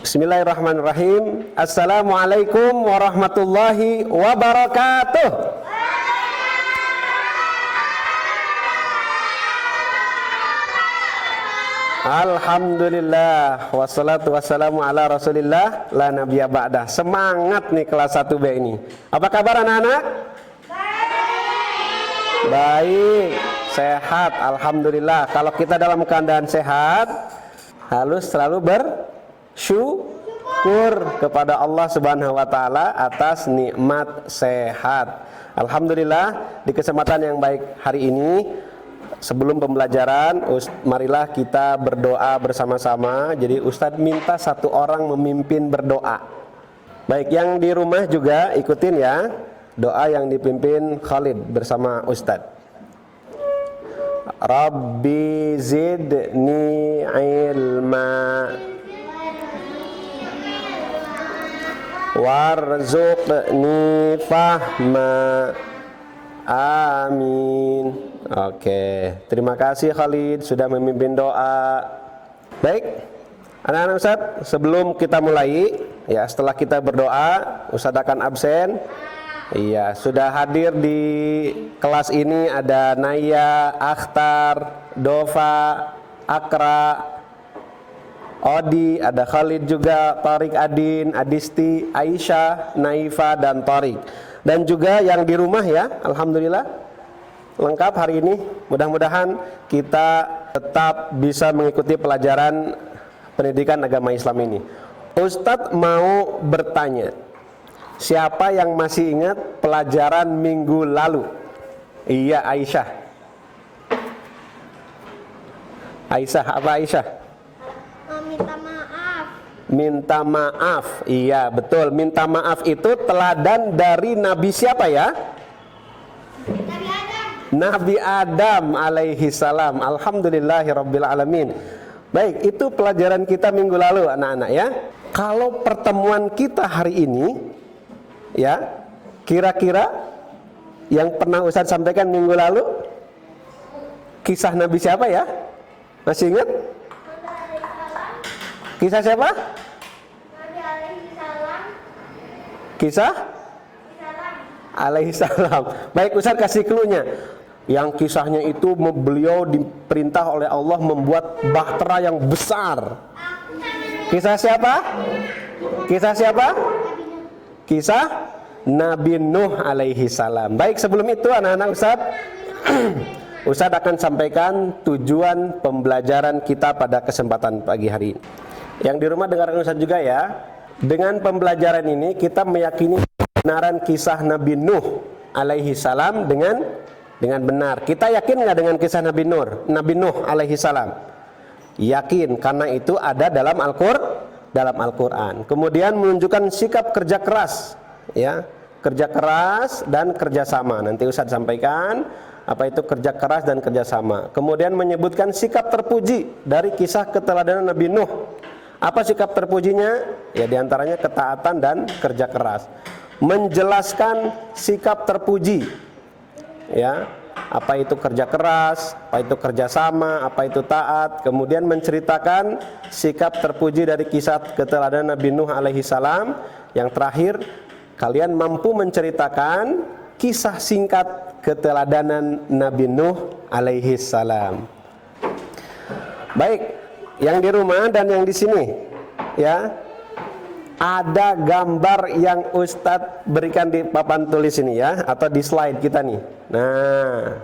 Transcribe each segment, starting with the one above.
Bismillahirrahmanirrahim. Assalamualaikum warahmatullahi wabarakatuh. Alhamdulillah, wassalatu wassalamu ala rasulillah, la nabiyya ba'dah. Semangat nih kelas 1B ini. Apa kabar anak-anak? Baik, sehat, alhamdulillah. Kalau kita dalam keadaan sehat, harus selalu bersyukur kepada Allah Subhanahu wa taala atas nikmat sehat. Alhamdulillah, di kesempatan yang baik hari ini, sebelum pembelajaran, marilah kita berdoa bersama-sama. Jadi Ustadz minta satu orang memimpin berdoa. Baik, yang di rumah juga ikutin ya. Doa yang dipimpin Khalid bersama Ustadz. Rabbi zidni ilma warzuqni fahma. Amin. Oke, terima kasih Khalid sudah memimpin doa. Baik, anak-anak Ustadz, sebelum kita mulai, ya setelah kita berdoa, Ustadz akan absen. Iya, sudah hadir di kelas ini ada Naya, Akhtar, Dova, Akra, Odi, ada Khalid juga, Tariq Adin, Adisti, Aisyah, Naifa, dan Tariq. Dan juga yang di rumah ya, alhamdulillah lengkap hari ini. Mudah-mudahan kita tetap bisa mengikuti pelajaran pendidikan agama Islam ini. Ustadz mau bertanya, siapa yang masih ingat pelajaran minggu lalu? Iya, Aisyah. Aisyah, apa Aisyah? Minta maaf. Minta maaf. Iya, betul. Minta maaf itu teladan dari Nabi siapa ya? Nabi Adam alaihi salam. Alhamdulillahirabbil alamin. Baik, itu pelajaran kita minggu lalu anak-anak ya. Kalau pertemuan kita hari ini ya, kira-kira yang pernah Ustadz sampaikan minggu lalu, kisah Nabi siapa ya? Masih ingat? Kisah siapa? Nabi alaihi salam. Kisah? Alaihi salam. Baik, Ustadz kasih clue-nya. Yang kisahnya itu beliau diperintah oleh Allah membuat bahtera yang besar. Kisah siapa? Kisah siapa? Kisah Nabi Nuh alaihi salam. Baik, sebelum itu anak-anak Ustadz, Ustadz akan sampaikan tujuan pembelajaran kita pada kesempatan pagi hari ini. Yang di rumah dengarkan Ustadz juga ya. Dengan pembelajaran ini kita meyakini kebenaran kisah Nabi Nuh alaihi salam dengan benar. Kita yakin nggak dengan kisah Nabi Nuh alaihi salam? Yakin, karena itu ada dalam Al-Quran. Kemudian menunjukkan sikap kerja keras, ya, kerja keras dan kerjasama. Nanti Ustadz sampaikan apa itu kerja keras dan kerjasama. Kemudian menyebutkan sikap terpuji dari kisah keteladanan Nabi Nuh. Apa sikap terpujinya? Ya, diantaranya ketaatan dan kerja keras. Menjelaskan sikap terpuji, ya, apa itu kerja keras, apa itu kerjasama, apa itu taat. Kemudian menceritakan sikap terpuji dari kisah keteladanan Nabi Nuh alaihi salam. Yang terakhir, kalian mampu menceritakan kisah singkat keteladanan Nabi Nuh alaihi salam. Baik, yang di rumah dan yang di sini, ya, ada gambar yang Ustadz berikan di papan tulis ini ya, atau di slide kita nih. Nah,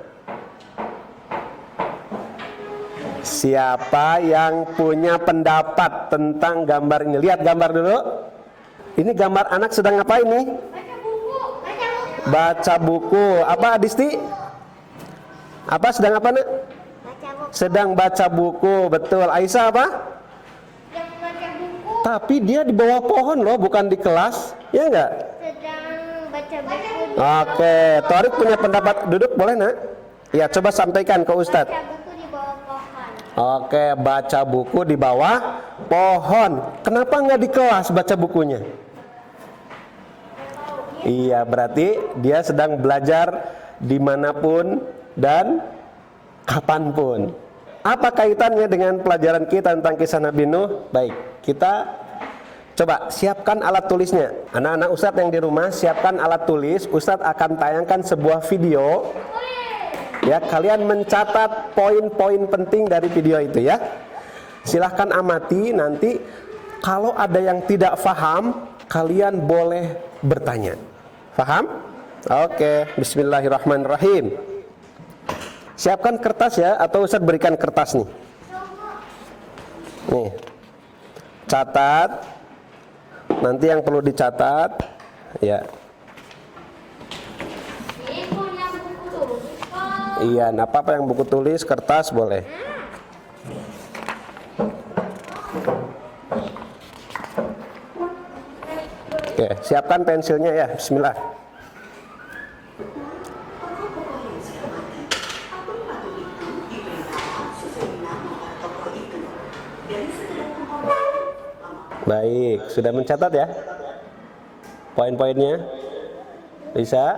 siapa yang punya pendapat tentang gambar ini? Lihat gambar dulu. Ini gambar anak sedang ngapain nih? Baca buku. Apa Adisti? Apa sedang apa nak? Sedang baca buku. Betul. Aisyah apa? Tapi dia di bawah pohon loh, bukan di kelas, ya enggak? Sedang baca buku. Oke, Tariq punya pendapat. Duduk boleh nak? Ya, coba sampaikan ke Ustadz. Baca buku di bawah pohon. Oke, baca buku di bawah pohon. Kenapa nggak di kelas baca bukunya? Iya, berarti dia sedang belajar dimanapun dan kapanpun. Apa kaitannya dengan pelajaran kita tentang kisah Nabi Nuh? Baik, kita Coba siapkan alat tulisnya. Anak-anak Ustadz yang di rumah, siapkan alat tulis. Ustadz akan tayangkan sebuah video. Ya, kalian mencatat poin-poin penting dari video itu ya. Silahkan amati, nanti kalau ada yang tidak paham, kalian boleh bertanya. Paham? Oke, bismillahirrahmanirrahim. Siapkan kertas ya, atau Ustadz berikan kertas nih. Nih. Catat. Nanti yang perlu dicatat, ya. Iya, nah apa yang buku tulis, kertas boleh. Oke, siapkan pensilnya ya, bismillah. Baik, sudah mencatat ya poin-poinnya? Bisa?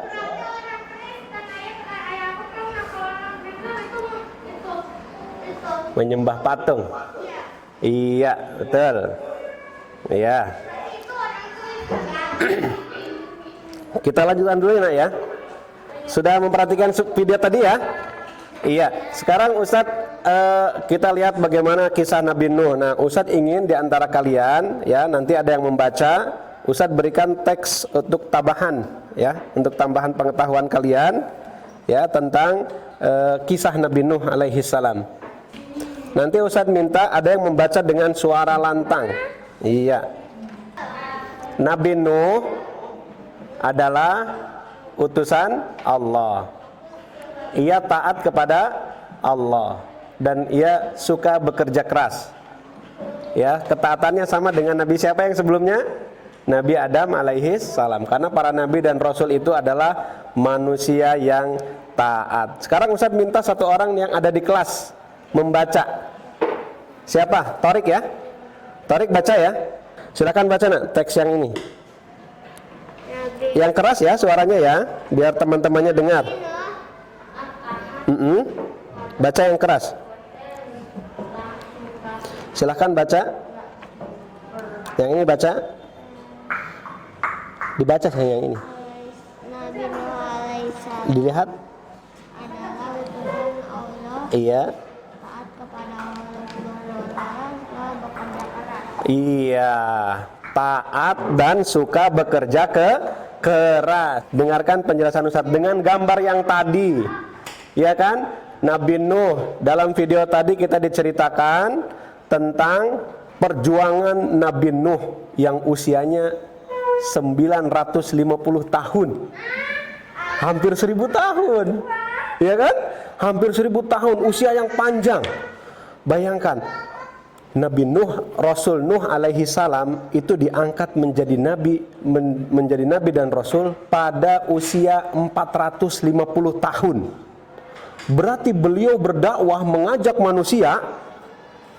Menyembah patung. Iya, betul. Iya. Kita lanjutkan dulu ya, Nak ya. Sudah memperhatikan video tadi ya? Iya. Sekarang Ustadz kita lihat bagaimana kisah Nabi Nuh. Nah, Ustadz ingin diantara kalian ya, nanti ada yang membaca, Ustadz berikan teks untuk tambahan ya, untuk tambahan pengetahuan kalian ya tentang kisah Nabi Nuh alaihi salam. Nanti Ustadz minta ada yang membaca dengan suara lantang. Iya. Nabi Nuh adalah utusan Allah. Ia taat kepada Allah dan ia suka bekerja keras. Ya, ketaatannya sama dengan nabi siapa yang sebelumnya? Nabi Adam alaihi salam. Karena para nabi dan rasul itu adalah manusia yang taat. Sekarang Ustadz minta satu orang yang ada di kelas membaca. Siapa? Torik ya? Torik baca ya? Silakan baca nak teks yang ini. Yang keras ya suaranya ya, biar teman-temannya dengar. Baca yang keras. Silahkan baca. Yang ini baca. Dibaca saya yang ini. Nabi Nuh alaihissalam Dilihat. adalah utusan Allah. Iya. Taat kepada Allah Subhanahu wa taala, suka bekerja keras. Iya. Taat dan suka bekerja keras. Dengarkan penjelasan Ustadz dengan gambar yang tadi. Ya kan? Nabi Nuh dalam video tadi kita diceritakan tentang perjuangan Nabi Nuh yang usianya 950 tahun. Hampir 1000 tahun. Ya kan? Hampir 1000 tahun, usia yang panjang. Bayangkan, Nabi Nuh, Rasul Nuh alaihi salam itu diangkat menjadi nabi dan rasul pada usia 450 tahun. Berarti beliau berdakwah mengajak manusia,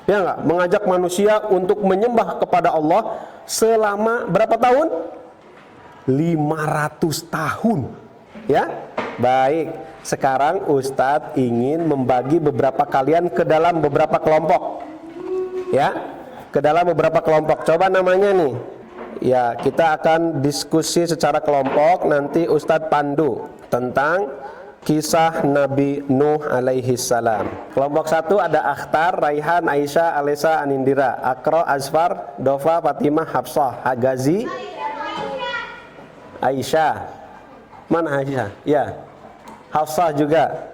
ya enggak? Mengajak manusia untuk menyembah kepada Allah selama berapa tahun? 500 tahun. Ya? Baik. Sekarang Ustadz ingin membagi beberapa kalian ke dalam beberapa kelompok. Ya? Ke dalam beberapa kelompok. Coba namanya nih. Ya, kita akan diskusi secara kelompok, nanti Ustadz pandu tentang kisah Nabi Nuh alaihi salam. Kelompok 1 ada Akhtar, Raihan, Aisyah, Alesa, Anindira, Akro, Azfar, Dova, Fatimah, Hafsah, Hagazi, Aisyah. Mana Aisyah? Ya. Hafsah juga.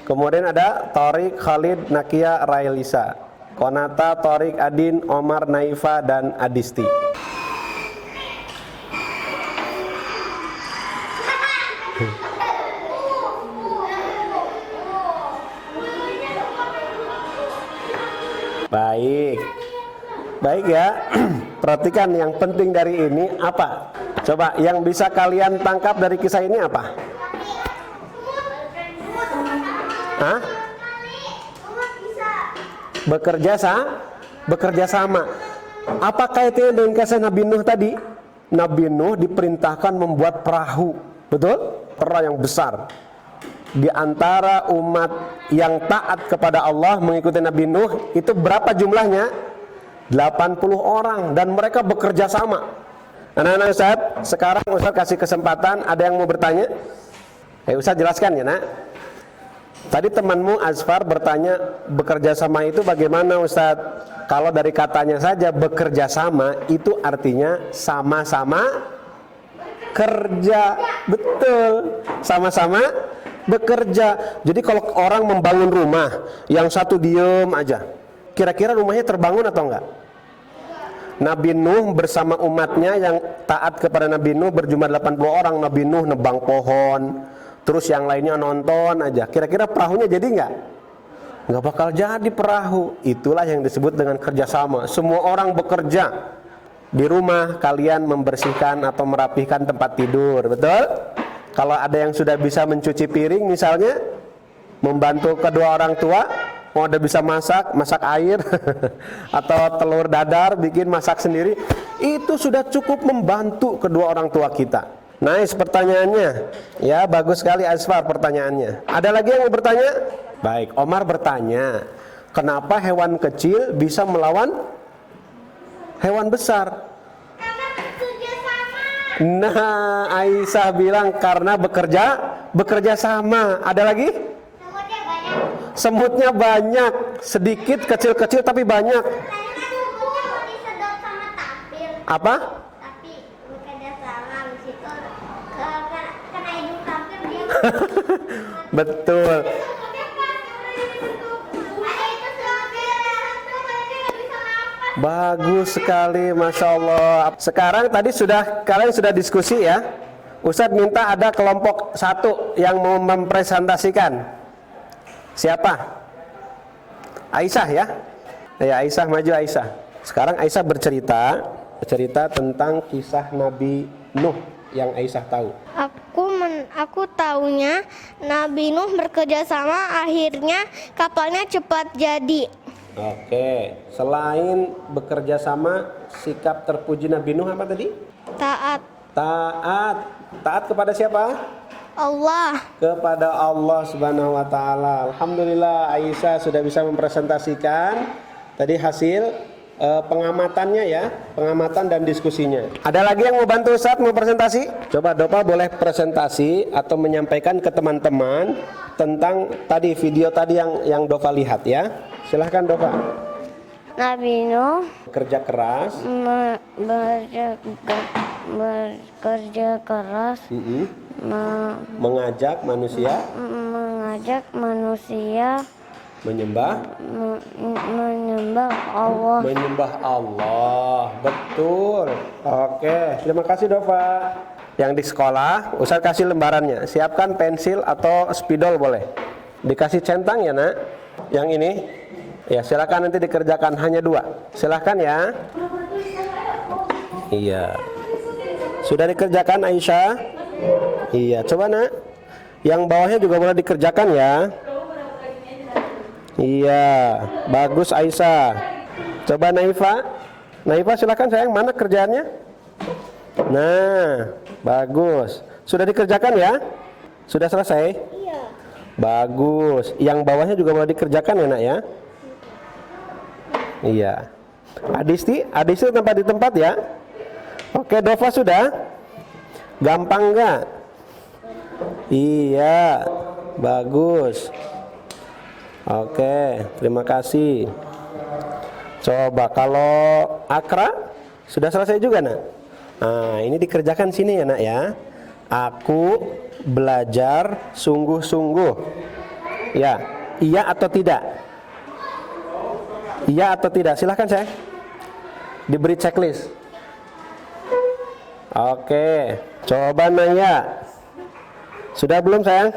Kemudian ada Tariq, Khalid, Nakia, Railisa, Konata, Tariq, Adin, Omar, Naifa, dan Adisti. Baik. Baik ya. Perhatikan yang penting dari ini apa? Coba yang bisa kalian tangkap dari kisah ini apa? Hah? Bekerja sama. Apa kaitannya dengan kisah Nabi Nuh tadi? Nabi Nuh diperintahkan membuat perahu, betul? Perahu yang besar. Di antara umat yang taat kepada Allah mengikuti Nabi Nuh itu berapa jumlahnya? 80 orang dan mereka bekerja sama. Anak-anak Ustaz, sekarang Ustaz kasih kesempatan, ada yang mau bertanya? Ustaz jelaskan ya nak. Tadi temanmu Azfar bertanya bekerja sama itu bagaimana Ustaz? Kalau dari katanya saja bekerja sama itu artinya sama-sama kerja. Betul, sama-sama bekerja. Jadi kalau orang membangun rumah, yang satu diem aja, kira-kira rumahnya terbangun atau enggak? Nabi Nuh bersama umatnya yang taat kepada Nabi Nuh berjumlah 80 orang. Nabi Nuh nebang pohon, terus yang lainnya nonton aja. Kira-kira perahunya jadi enggak? Enggak bakal jadi perahu. Itulah yang disebut dengan kerjasama. Semua orang bekerja. Di rumah kalian membersihkan atau merapihkan tempat tidur, betul? Kalau ada yang sudah bisa mencuci piring misalnya, membantu kedua orang tua, mau ada bisa masak air atau telur dadar, bikin masak sendiri, itu sudah cukup membantu kedua orang tua kita. Nice pertanyaannya. Ya, bagus sekali Asfar pertanyaannya. Ada lagi yang mau bertanya? Baik, Omar bertanya, kenapa hewan kecil bisa melawan hewan besar? Nah, Aisyah bilang karena bekerja sama. Ada lagi? Semutnya banyak, sedikit kecil-kecil tapi banyak. Apa? Tapi bekerja sama di situ kena hidung tapir dia. Betul. Bagus sekali, Masya Allah. Sekarang tadi kalian sudah diskusi ya. Ustadz minta ada kelompok satu yang mau mempresentasikan. Siapa? Aisyah ya? Ya, Aisyah maju Aisyah. Sekarang Aisyah bercerita tentang kisah Nabi Nuh yang Aisyah tahu. Aku taunya Nabi Nuh bekerja sama, akhirnya kapalnya cepat jadi. Oke, selain bekerja sama, sikap terpuji Nabi Nuh apa tadi? Taat. Taat kepada siapa? Allah. Kepada Allah Subhanahu wa taala. Alhamdulillah Aisyah sudah bisa mempresentasikan tadi hasil pengamatannya ya, pengamatan dan diskusinya. Ada lagi yang mau bantu Ustaz mau presentasi? Coba Dopa boleh presentasi atau menyampaikan ke teman-teman tentang tadi video tadi yang Dopa lihat ya. Silahkan Dopa. Nabi Nuh Kerja keras. bekerja keras. Mengajak manusia menyembah Allah. Menyembah Allah. Betul. Oke, terima kasih Dova. Yang di sekolah, Ustaz kasih lembarannya. Siapkan pensil atau spidol boleh. Dikasih centang ya nak. Yang ini, ya silakan nanti dikerjakan hanya 2. Silakan ya. Iya. Sudah dikerjakan Aisyah? Iya. Coba nak. Yang bawahnya juga boleh dikerjakan ya. Iya, bagus Aisyah. Coba Naifa silakan sayang, mana kerjaannya? Nah, bagus. Sudah dikerjakan ya? Sudah selesai? Iya. Bagus. Yang bawahnya juga boleh dikerjakan ya nak ya? Iya. Adisti tempat di tempat ya? Oke, Dova sudah? Gampang nggak? Iya, bagus. Oke, terima kasih. Coba kalau Akra sudah selesai juga nak? Nah, ini dikerjakan sini ya nak ya. Aku belajar sungguh-sungguh. Ya, iya atau tidak? Iya atau tidak? Silahkan saya. Diberi checklist. Oke, coba Naya. Sudah belum sayang?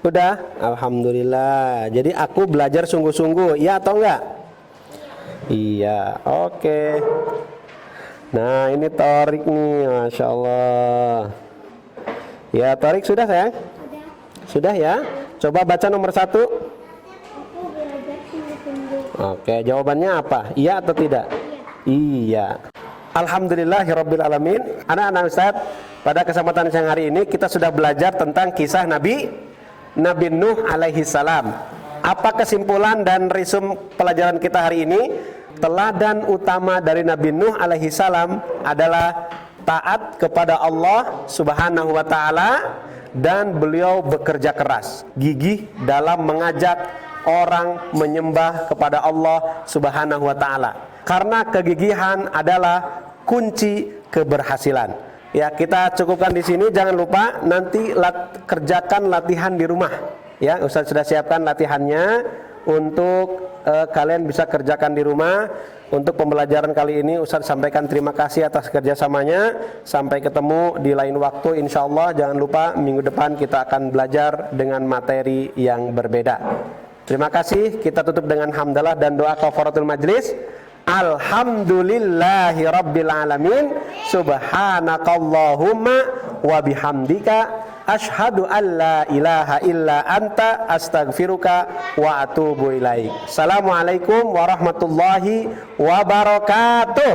Udah? Alhamdulillah. Jadi aku belajar sungguh-sungguh. Iya atau enggak? Iya. Oke. Nah ini Torik nih. Masya Allah. Ya Torik sudah sayang? Sudah ya? Coba baca nomor 1. Aku belajar sungguh-sungguh. Oke, jawabannya apa? Iya atau tidak? Iya. Alhamdulillahirrabbilalamin. Anak-anak Ustaz, pada kesempatan siang hari ini kita sudah belajar tentang kisah Nabi Nuh alaihi salam. Apa kesimpulan dan resum pelajaran kita hari ini? Teladan utama dari Nabi Nuh alaihi salam adalah taat kepada Allah Subhanahu wa taala, dan beliau bekerja keras, gigih dalam mengajak orang menyembah kepada Allah Subhanahu wa taala. Karena kegigihan adalah kunci keberhasilan. Ya, kita cukupkan di sini. Jangan lupa nanti kerjakan latihan di rumah. Ya, Ustaz sudah siapkan latihannya untuk kalian bisa kerjakan di rumah. Untuk pembelajaran kali ini Ustaz sampaikan terima kasih atas kerjasamanya. Sampai ketemu di lain waktu insyaallah. Jangan lupa minggu depan kita akan belajar dengan materi yang berbeda. Terima kasih. Kita tutup dengan hamdalah dan doa kafaratul majlis. Alhamdulillahi rabbil alamin. Subhanakallahumma wa bihamdika asyhadu an la ilaha illa anta astaghfiruka wa atubu ilaik. Assalamualaikum warahmatullahi wabarakatuh.